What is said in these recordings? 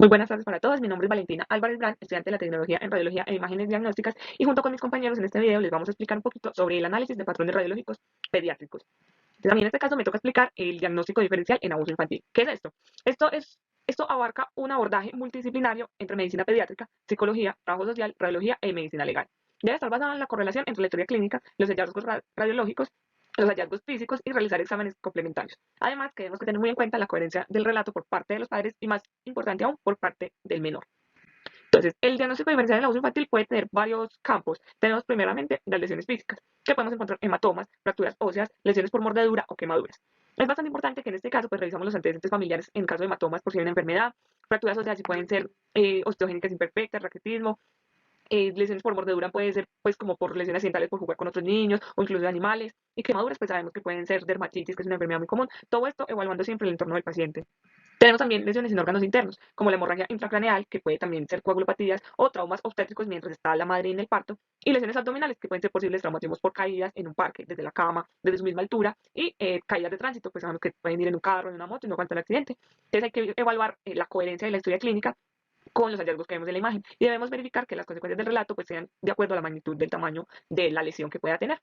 Muy buenas tardes para todos, mi nombre es Valentina Álvarez Brand, estudiante de la tecnología en radiología e imágenes diagnósticas y junto con mis compañeros en este video les vamos a explicar un poquito sobre el análisis de patrones radiológicos pediátricos. Entonces, a mí en este caso me toca explicar el diagnóstico diferencial en abuso infantil. ¿Qué es esto? Esto abarca un abordaje multidisciplinario entre medicina pediátrica, psicología, trabajo social, radiología e medicina legal. Debe estar basado en la correlación entre la historia clínica, los hallazgos radiológicos, los hallazgos físicos y realizar exámenes complementarios. Además, tenemos que tener muy en cuenta la coherencia del relato por parte de los padres y, más importante aún, por parte del menor. Entonces, el diagnóstico diferencial en el abuso infantil puede tener varios campos. Tenemos primeramente las lesiones físicas, que podemos encontrar hematomas, fracturas óseas, lesiones por mordedura o quemaduras. Es bastante importante que en este caso pues revisamos los antecedentes familiares en caso de hematomas por si hay una enfermedad, fracturas óseas si pueden ser osteogénicas imperfectas, raquitismo, lesiones por mordedura puede ser pues como por lesiones accidentales por jugar con otros niños o incluso de animales, y quemaduras pues sabemos que pueden ser dermatitis, que es una enfermedad muy común. Todo esto evaluando siempre el entorno del paciente. Tenemos también lesiones en órganos internos, como la hemorragia intracraneal, que puede también ser coagulopatías o traumas obstétricos mientras está la madre en el parto, y lesiones abdominales, que pueden ser posibles traumatismos por caídas en un parque, desde la cama, desde su misma altura, y caídas de tránsito, pues sabemos que pueden ir en un carro, en una moto y no aguantar el accidente. Entonces hay que evaluar la coherencia de la historia clínica con los hallazgos que vemos en la imagen y debemos verificar que las consecuencias del relato pues sean de acuerdo a la magnitud del tamaño de la lesión que pueda tener.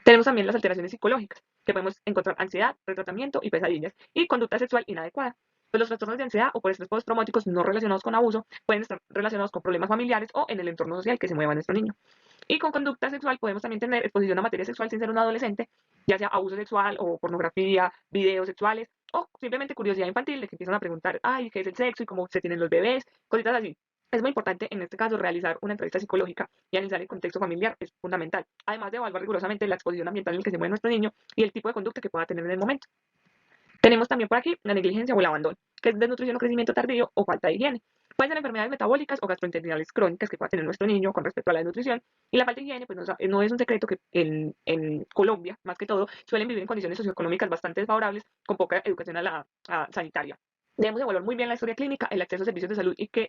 Tenemos también las alteraciones psicológicas, que podemos encontrar ansiedad, retratamiento y pesadillas, y conducta sexual inadecuada. Pues los trastornos de ansiedad o por estrés postraumáticos no relacionados con abuso pueden estar relacionados con problemas familiares o en el entorno social que se mueva nuestro niño. Y con conducta sexual podemos también tener exposición a materia sexual sin ser un adolescente, ya sea abuso sexual o pornografía, videos sexuales, o simplemente curiosidad infantil de que empiezan a preguntar, ay, ¿qué es el sexo y cómo se tienen los bebés? Cositas así. Es muy importante en este caso realizar una entrevista psicológica y analizar el contexto familiar, es fundamental, además de evaluar rigurosamente la exposición ambiental en el que se mueve nuestro niño y el tipo de conducta que pueda tener en el momento. Tenemos también por aquí la negligencia o el abandono, que es desnutrición o crecimiento tardío o falta de higiene. Pueden ser enfermedades metabólicas o gastrointestinales crónicas que pueda tener nuestro niño con respecto a la desnutrición. Y la falta de higiene, pues no es un secreto que en Colombia, más que todo, suelen vivir en condiciones socioeconómicas bastante desfavorables, con poca educación sanitaria. Debemos evaluar muy bien la historia clínica, el acceso a servicios de salud y qué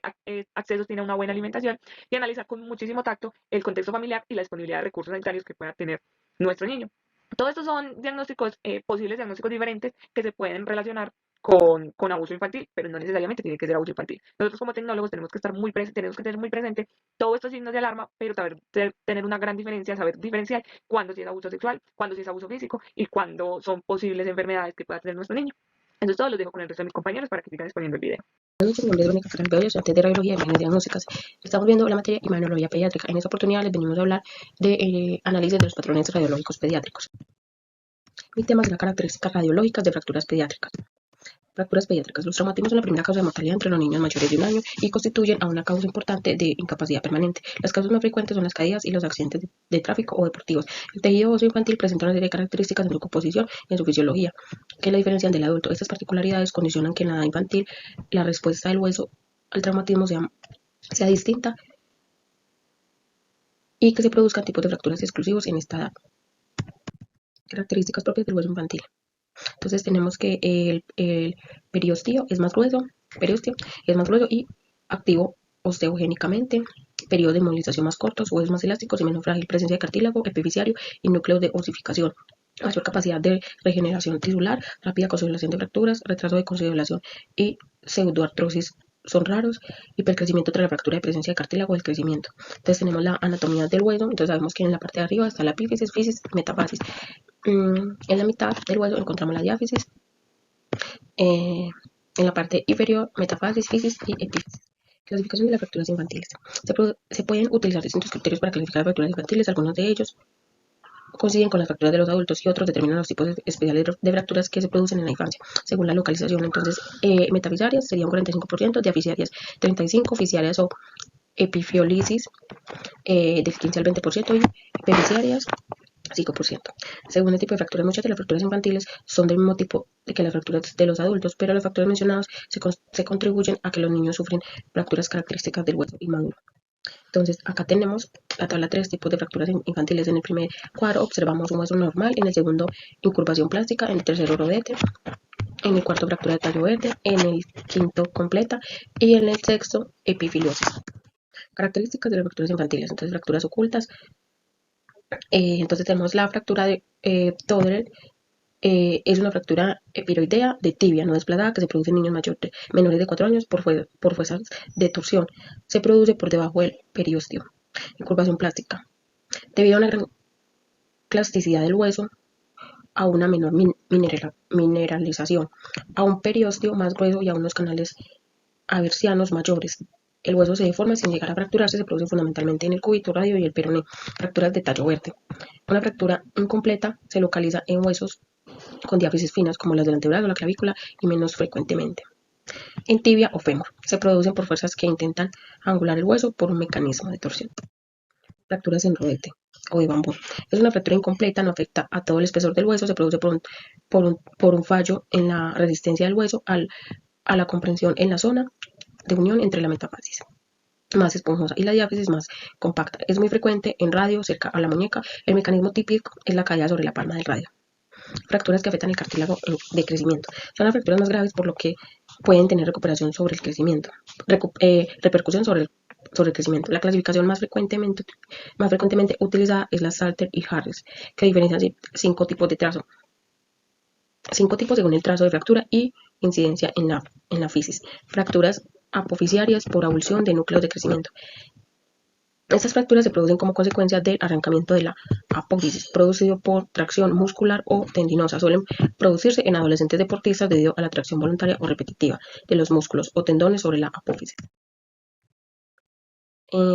accesos tiene a una buena alimentación, y analizar con muchísimo tacto el contexto familiar y la disponibilidad de recursos sanitarios que pueda tener nuestro niño. Todos estos son diagnósticos, posibles diagnósticos diferentes que se pueden relacionar con abuso infantil, pero no necesariamente tiene que ser abuso infantil. Nosotros como tecnólogos tenemos que estar tenemos que tener muy presente todos estos signos de alarma, pero tener una gran diferencia, saber diferenciar cuándo sí es abuso sexual, cuándo sí es abuso físico y cuándo son posibles enfermedades que pueda tener nuestro niño. Entonces todo lo dejo con el resto de mis compañeros para que sigan exponiendo el video. Buenas noches, mi nombre es Verónica Carambeo, estudiante de radiología y imágenes diagnósticas. Estamos viendo la materia imagenología pediátrica. En esta oportunidad les venimos a hablar de análisis de los patrones radiológicos pediátricos. Mi tema es las características radiológicas de fracturas pediátricas. Fracturas pediátricas. Los traumatismos son la primera causa de mortalidad entre los niños mayores de un año y constituyen a una causa importante de incapacidad permanente. Las causas más frecuentes son las caídas y los accidentes de tráfico o deportivos. El tejido óseo infantil presenta una serie de características en su composición y en su fisiología que la diferencian del adulto. Estas particularidades condicionan que en la edad infantil la respuesta del hueso al traumatismo sea distinta y que se produzcan tipos de fracturas exclusivos en esta edad. Características propias del hueso infantil. Entonces tenemos que el periostio es más grueso, y activo osteogénicamente, periodo de movilización más cortos, huesos más elásticos y menos frágil, presencia de cartílago epifisiario y núcleos de osificación, mayor capacidad de regeneración tisular, rápida consolidación de fracturas, retraso de consolidación y pseudoartrosis son raros, hipercrecimiento tras la fractura de presencia de cartílago del crecimiento. Entonces tenemos la anatomía del hueso, entonces sabemos que en la parte de arriba está la epífisis, fisis, metafasis. En la mitad del hueso encontramos la diáfisis, en la parte inferior metafasis, fisis y epífisis. Clasificación de las fracturas infantiles. Se pueden utilizar distintos criterios para clasificar fracturas infantiles. Algunos de ellos coinciden con las fracturas de los adultos y otros determinan los tipos especiales de fracturas que se producen en la infancia, según la localización. Entonces, metafisiarias sería un 45%, diafisiarias 35%, fisiarias o epifiolisis de 15 al 20% y epifisiarias 5%. Según el tipo de fracturas, muchas de las fracturas infantiles son del mismo tipo que las fracturas de los adultos, pero los factores mencionados se contribuyen a que los niños sufren fracturas características del hueso inmaduro. Entonces, acá tenemos la tabla 3 tipos de fracturas infantiles. En el primer cuadro observamos un hueso normal, en el segundo incurvación plástica, en el tercero rodete, en el cuarto fractura de tallo verde, en el quinto completa y en el sexto epifiliosis. Características de las fracturas infantiles. Entonces, fracturas ocultas. Entonces tenemos la fractura de Toddler, es una fractura epiroidea de tibia no desplazada que se produce en niños menores de 4 años por fuerzas de torsión. Se produce por debajo del periósteo. Incurvación plástica. Debido a una gran plasticidad del hueso, a una menor mineralización, a un periósteo más grueso y a unos canales aversianos mayores. El hueso se deforma sin llegar a fracturarse, se produce fundamentalmente en el cúbito radio y el peroné, fracturas de tallo verde. Una fractura incompleta se localiza en huesos con diáfisis finas como las del antebrazo, la clavícula y menos frecuentemente en tibia o fémur. Se producen por fuerzas que intentan angular el hueso por un mecanismo de torsión. Fracturas en rodete o de bambú. Es una fractura incompleta, no afecta a todo el espesor del hueso, se produce por un fallo en la resistencia del hueso a la comprensión en la zona de unión entre la metafasis más esponjosa y la diáfisis más compacta. Es muy frecuente en radio, cerca a la muñeca. El mecanismo típico es la caída sobre la palma del radio. Fracturas que afectan el cartílago de crecimiento. Son las fracturas más graves por lo que pueden tener recuperación sobre el crecimiento, repercusión sobre el crecimiento. La clasificación más frecuentemente utilizada es la Salter y Harris, que diferencian 5 tipos de trazo. 5 tipos según el trazo de fractura y incidencia en la fisis. Fracturas apofisiarias por avulsión de núcleos de crecimiento. Estas fracturas se producen como consecuencia del arrancamiento de la apófisis, producido por tracción muscular o tendinosa. Suelen producirse en adolescentes deportistas debido a la tracción voluntaria o repetitiva de los músculos o tendones sobre la apófisis.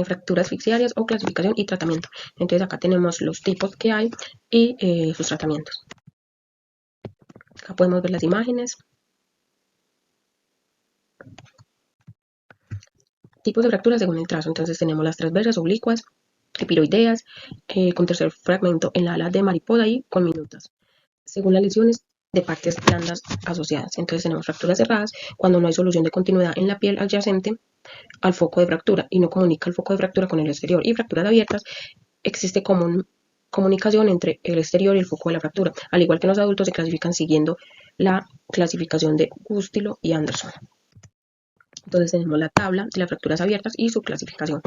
Fracturas asfixiarias o clasificación y tratamiento. Entonces acá tenemos los tipos que hay y sus tratamientos. Acá podemos ver las imágenes. Tipos de fracturas según el trazo. Entonces tenemos las transversas, oblicuas, epiroideas, con tercer fragmento en la ala de mariposa y con minutas, según las lesiones de partes blandas asociadas. Entonces tenemos fracturas cerradas cuando no hay solución de continuidad en la piel adyacente al foco de fractura y no comunica el foco de fractura con el exterior. Y fracturas abiertas, existe comunicación entre el exterior y el foco de la fractura. Al igual que en los adultos, se clasifican siguiendo la clasificación de Gustilo y Anderson. Entonces tenemos la tabla de las fracturas abiertas y su clasificación.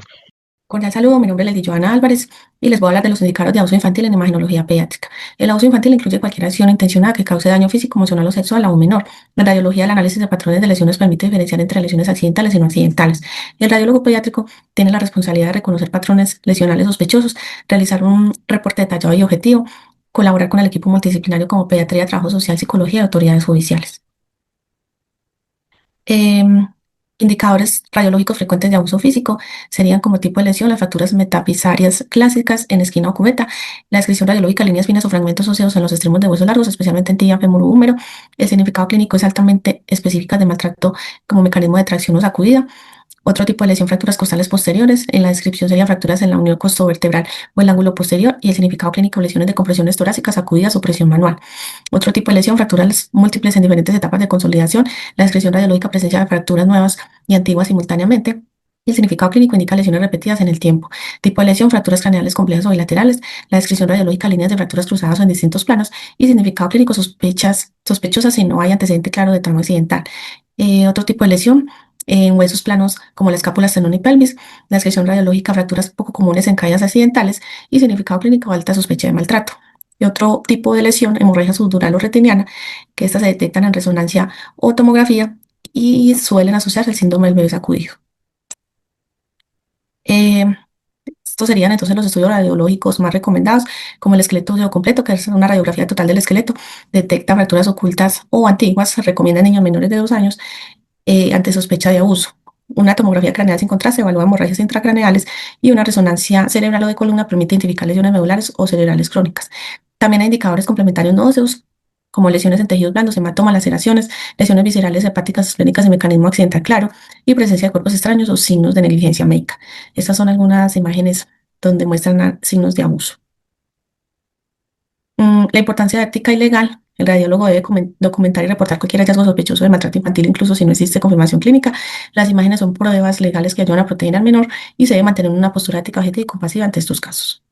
Cordial saludo, mi nombre es Joana Álvarez y les voy a hablar de los indicadores de abuso infantil en imagenología pediátrica. El abuso infantil incluye cualquier acción intencionada que cause daño físico, emocional o sexual a un menor. La radiología del análisis de patrones de lesiones permite diferenciar entre lesiones accidentales y no accidentales. El radiólogo pediátrico tiene la responsabilidad de reconocer patrones lesionales sospechosos, realizar un reporte detallado y objetivo, colaborar con el equipo multidisciplinario como pediatría, trabajo social, psicología y autoridades judiciales. Indicadores radiológicos frecuentes de abuso físico serían como tipo de lesión las fracturas metafisarias clásicas en esquina o cubeta, la descripción radiológica de líneas finas o fragmentos óseos en los extremos de huesos largos, especialmente en tibia, fémur u húmero. El significado clínico es altamente específica de maltrato como mecanismo de tracción o sacudida. Otro tipo de lesión, fracturas costales posteriores. En la descripción serían fracturas en la unión costovertebral o el ángulo posterior, y el significado clínico, lesiones de compresiones torácicas, sacudidas o presión manual. Otro tipo de lesión, fracturas múltiples en diferentes etapas de consolidación. La descripción radiológica, presencia de fracturas nuevas y antiguas simultáneamente. Y el significado clínico indica lesiones repetidas en el tiempo. Tipo de lesión, fracturas craneales complejas o bilaterales. La descripción radiológica, líneas de fracturas cruzadas o en distintos planos. Y significado clínico, sospechosas si no hay antecedente claro de trauma accidental. Otro tipo de lesión, en huesos planos como la escápula, esternón y pelvis. La descripción radiológica, fracturas poco comunes en caídas accidentales. Y significado clínico, alta sospecha de maltrato. Y otro tipo de lesión, hemorragia subdural o retiniana, que estas se detectan en resonancia o tomografía y suelen asociarse al síndrome del bebé sacudido. Estos serían entonces los estudios radiológicos más recomendados, como el esqueleto completo, que es una radiografía total del esqueleto, detecta fracturas ocultas o antiguas, se recomienda en niños menores de 2 años ante sospecha de abuso. Una tomografía craneal sin contraste evalúa hemorragias intracraneales y una resonancia cerebral o de columna permite identificar lesiones medulares o cerebrales crónicas. También hay indicadores complementarios no óseos, como lesiones en tejidos blandos, hematomas, laceraciones, lesiones viscerales, hepáticas, esclénicas y mecanismo accidental claro, y presencia de cuerpos extraños o signos de negligencia médica. Estas son algunas imágenes donde muestran signos de abuso. La importancia ética y legal. El radiólogo debe documentar y reportar cualquier hallazgo sospechoso de maltrato infantil, incluso si no existe confirmación clínica. Las imágenes son pruebas legales que ayudan a proteger al menor y se debe mantener una postura ética, objetiva y compasiva ante estos casos.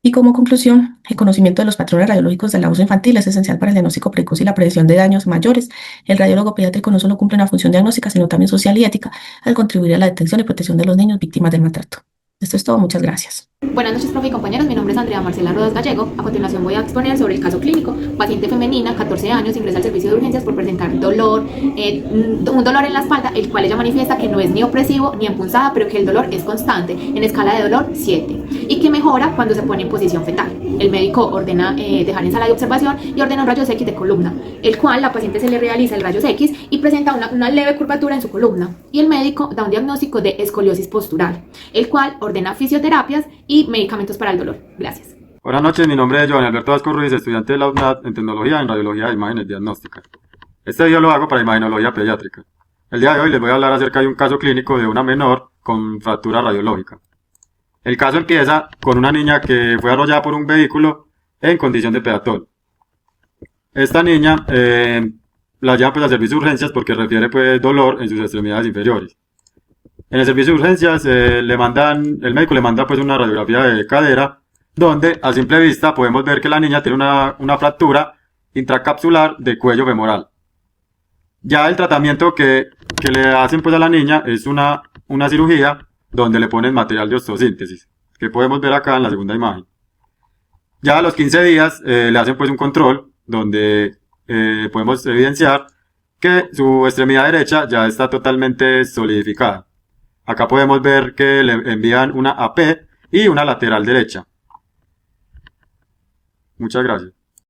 Y como conclusión, el conocimiento de los patrones radiológicos del abuso infantil es esencial para el diagnóstico precoz y la prevención de daños mayores. El radiólogo pediátrico no solo cumple una función diagnóstica, sino también social y ética, al contribuir a la detención y protección de los niños víctimas del maltrato. Esto es todo, muchas gracias. Buenas noches, profe y compañeros. Mi nombre es Andrea Marcela Rodas Gallego. A continuación voy a exponer sobre el caso clínico. Paciente femenina, 14 años, ingresa al servicio de urgencias por presentar dolor, un dolor en la espalda, el cual ella manifiesta que no es ni opresivo ni en punzada, pero que el dolor es constante, en escala de dolor 7, y que mejora cuando se pone en posición fetal. El médico ordena dejar en sala de observación y ordena un rayos X de columna, el cual la paciente se le realiza el rayos X y presenta una leve curvatura en su columna. Y el médico da un diagnóstico de escoliosis postural, el cual ordena fisioterapias y medicamentos para el dolor. Gracias. Buenas noches, mi nombre es Joan Alberto Vasco Ruiz, estudiante de la UNAD en Tecnología en Radiología de Imágenes Diagnósticas. Este video lo hago para Imagenología Pediátrica. El día de hoy les voy a hablar acerca de un caso clínico de una menor con fractura radiológica. El caso empieza con una niña que fue arrollada por un vehículo en condición de peatón. Esta niña la llevan pues al servicio de urgencias porque refiere pues dolor en sus extremidades inferiores. En el servicio de urgencias el médico le manda pues una radiografía de cadera donde a simple vista podemos ver que la niña tiene una fractura intracapsular de cuello femoral. Ya el tratamiento que le hacen pues a la niña es una cirugía donde le ponen material de osteosíntesis, que podemos ver acá en la segunda imagen. Ya a los 15 días le hacen pues un control donde podemos evidenciar que su extremidad derecha ya está totalmente solidificada. Acá podemos ver que le envían una AP y una lateral derecha. Muchas gracias.